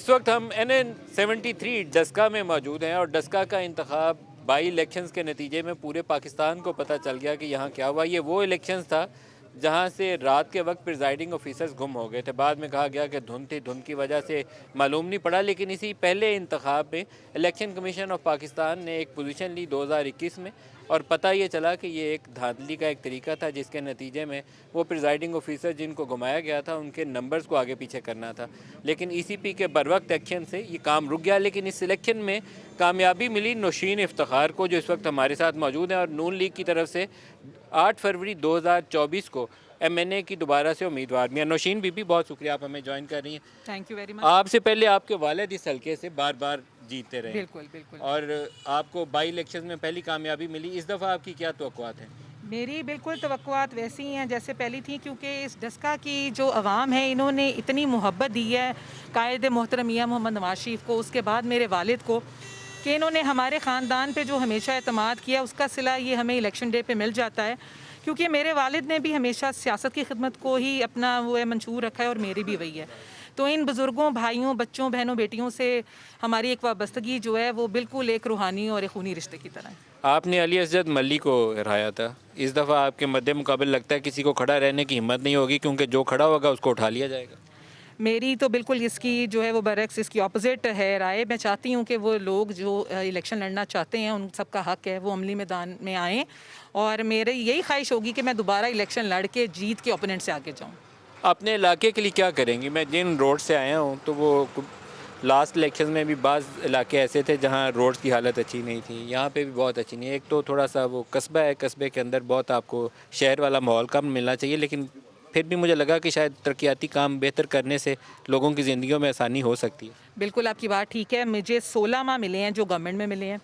इस वक्त हम NN73 डस्का में मौजूद हैं और डस्का का इंतखाब बाई इलेक्शंस के नतीजे में पूरे पाकिस्तान को पता चल गया कि यहाँ क्या हुआ। ये वो इलेक्शंस था जहाँ से रात के वक्त प्रिजाइडिंग ऑफिसर्स गुम हो गए थे। बाद में कहा गया कि धुंध थी, धुंध की वजह से मालूम नहीं पड़ा, लेकिन इसी पहले इंतखाब में इलेक्शन कमीशन ऑफ पाकिस्तान ने एक पोजीशन ली 2021 में और पता ये चला कि ये एक धांधली का एक तरीका था जिसके नतीजे में वो प्रिजाइडिंग ऑफिसर जिनको घुमाया गया था उनके नंबर्स को आगे पीछे करना था। लेकिन ECP के बरवक्त एक्शन से ये काम रुक गया। लेकिन इस इलेक्शन में कामयाबी मिली नौशीन इफ्तिखार को, जो इस वक्त हमारे साथ मौजूद हैं और नून लीग की तरफ से 8 फरवरी 2024 को MNA की दोबारा से उम्मीदवार भी हैं। नौशीन बीबी, बहुत शुक्रिया आप हमें ज्वाइन कर रही हैं। Thank you very much. आपसे पहले आपके वालिद इस हल्के से बार बार जीतते रहे। बिल्कुल बिल्कुल। और आपको बाई इलेक्शन में पहली कामयाबी मिली। इस दफ़ा आपकी क्या तवक्कुआत हैं? मेरी बिल्कुल तवक्कुआत वैसी ही हैं जैसे पहली थी, क्योंकि इस डस्का की जो अवाम है इन्होंने इतनी मोहब्बत दी है कायद मोहतरम मियां मोहम्मद नवाज शरीफ को, उसके बाद मेरे वालिद को, कि इन्होंने हमारे ख़ानदान पे जो हमेशा एतमाद किया उसका सिला ये हमें इलेक्शन डे पे मिल जाता है। क्योंकि मेरे वालिद ने भी हमेशा सियासत की खिदमत को ही अपना वो है मंशूर रखा है और मेरी भी वही है। तो इन बुज़ुर्गों, भाइयों, बच्चों, बहनों, बेटियों से हमारी एक वाबस्तगी जो है वो बिल्कुल एक रूहानी और एक खूनी रिश्ते की तरह है। आपने अली असद मल्ली को हराया था। इस दफ़ा आपके मद्दे मुकाबले लगता है किसी को खड़ा रहने की हिम्मत नहीं होगी, क्योंकि जो खड़ा होगा उसको उठा लिया जाएगा। मेरी तो बिल्कुल इसकी जो है वो बरक्स इसकी ऑपोजिट है राय। मैं चाहती हूँ कि वो लोग जो इलेक्शन लड़ना चाहते हैं उन सबका हक है वो अमली मैदान में आएँ, और मेरी यही ख्वाहिश होगी कि मैं दोबारा इलेक्शन लड़ के जीत के ओपोनेंट से आगे जाऊँ। अपने इलाके के लिए क्या करेंगी? मैं जिन रोड से आया हूँ तो वो लास्ट इलेक्शन में भी बाज़ इलाके ऐसे थे जहाँ रोड्स की हालत अच्छी नहीं थी। यहाँ पे भी बहुत अच्छी नहीं है। एक तो थोड़ा सा वो कस्बा है, कस्बे के अंदर बहुत आपको शहर वाला माहौल कम मिलना चाहिए, लेकिन फिर भी मुझे लगा कि शायद तरक्याती काम बेहतर करने से लोगों की ज़िंदगियों में आसानी हो सकती है। बिल्कुल आपकी बात ठीक है। मुझे 16 माह मिले हैं जो गवर्नमेंट में मिले हैं,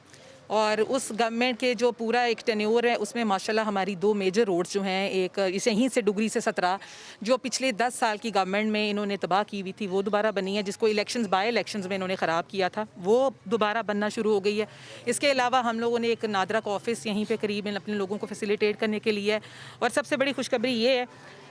और उस गवर्नमेंट के जो पूरा एक टेन्योर है उसमें माशाल्लाह हमारी 2 मेजर रोड्स जो हैं, एक इसे यहीं से डुगरी से 17 जो पिछले 10 साल की गवर्नमेंट में इन्होंने तबाह की हुई थी वो दोबारा बनी है, जिसको इलेक्शंस बाय इलेक्शंस में इन्होंने ख़राब किया था वो दोबारा बनना शुरू हो गई है। इसके अलावा हम लोगों ने एक नादरा का ऑफिस यहीं पे करीब अपने लोगों को फैसिलिटेट करने के लिए है। और सबसे बड़ी खुशखबरी ये है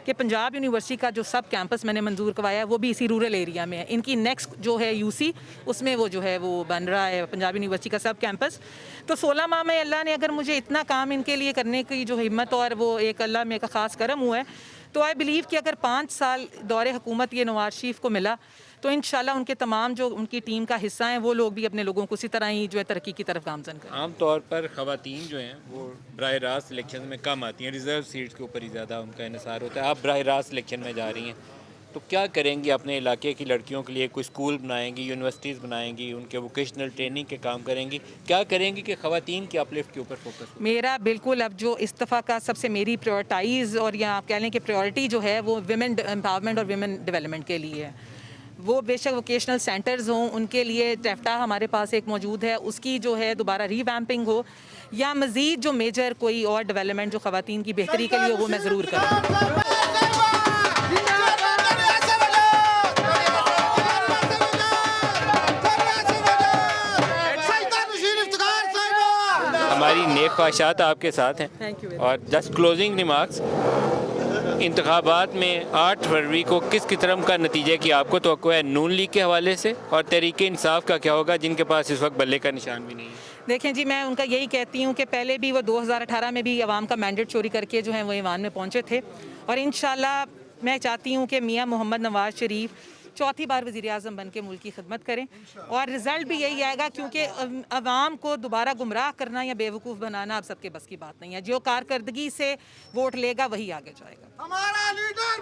कि पंजाब यूनिवर्सिटी का जो सब कैंपस मैंने मंजूर करवाया है वो भी इसी रूरल एरिया में है। इनकी नेक्स्ट जो है UC उसमें वो जो है वो बन रहा है पंजाब यूनिवर्सिटी का सब कैंपस। तो 16 माह में अल्लाह ने अगर मुझे इतना काम इनके लिए करने की जो हिम्मत और वो एक अल्लाह में का ख़ास करम हुआ है, तो आई बिलीव कि अगर 5 साल दौरे हुकूमत ये नवाज शरीफ को मिला तो इंशाल्लाह उनके तमाम जो उनकी टीम का हिस्सा हैं वो लोग भी अपने लोगों को उसी तरह ही जो है तरक्की की तरफ गामजन करें। आम तौर पर ख़वातीन जो हैं वो बराह रास्त इलेक्शन में कम आती हैं, रिज़र्व सीट्स के ऊपर ही ज़्यादा उनका इन्हिसार होता है। आप बराह रास्त इलेक्शन में जा रही हैं, तो क्या करेंगी अपने इलाके की लड़कियों के लिए? कोई स्कूल बनाएंगी, यूनिवर्सिटीज़ बनाएंगी, उनके वोकेशनल ट्रेनिंग के काम करेंगी? क्या करेंगी कि ख़वातीन की अपलिफ्ट के ऊपर फोकस हो? मेरा बिल्कुल अब जो इस दफ़ा का सबसे मेरी प्रायोरिटाइज़ और या आप कह लें कि प्रायोरिटी जो है वो विमेन एम्पावरमेंट और विमेन डेवलपमेंट के लिए है। वो बेशक वोकेशनल सेंटर्स हों, उनके लिए टेफ्टा हमारे पास एक मौजूद है, उसकी जो है दोबारा रीवैम्पिंग हो, या मज़ीद जो मेजर कोई और डेवलपमेंट जो ख़वातीन की बेहतरी के लिए हो वो मैं ज़रूर करूँ। हमारी नेक ख्वाहिशात आपके साथ हैं। Thank you. और जस्ट क्लोजिंग रिमार्क्स, इंतखाबात में 8 फरवरी को किस किस्म का नतीजे की आपको तवक्को है नून लीग के हवाले से, और तहरीके इंसाफ का क्या होगा जिनके पास इस वक्त बल्ले का निशान भी नहीं है? देखें जी, मैं उनका यही कहती हूँ कि पहले भी वो 2018 में भी अवाम का मैंडेट चोरी करके जो है वो ईवान में पहुँचे थे, और इंशाल्लाह मैं चाहती हूँ कि मियाँ मोहम्मद नवाज शरीफ चौथी बार वज़ीर आज़म बन के मुल्क की खिदमत करें, और रिज़ल्ट भी यही आएगा, क्योंकि अवाम को दोबारा गुमराह करना या बेवकूफ़ बनाना अब सबके बस की बात नहीं है। जो कारकर्दगी से वोट लेगा वही आगे जाएगा। हमारा लीडर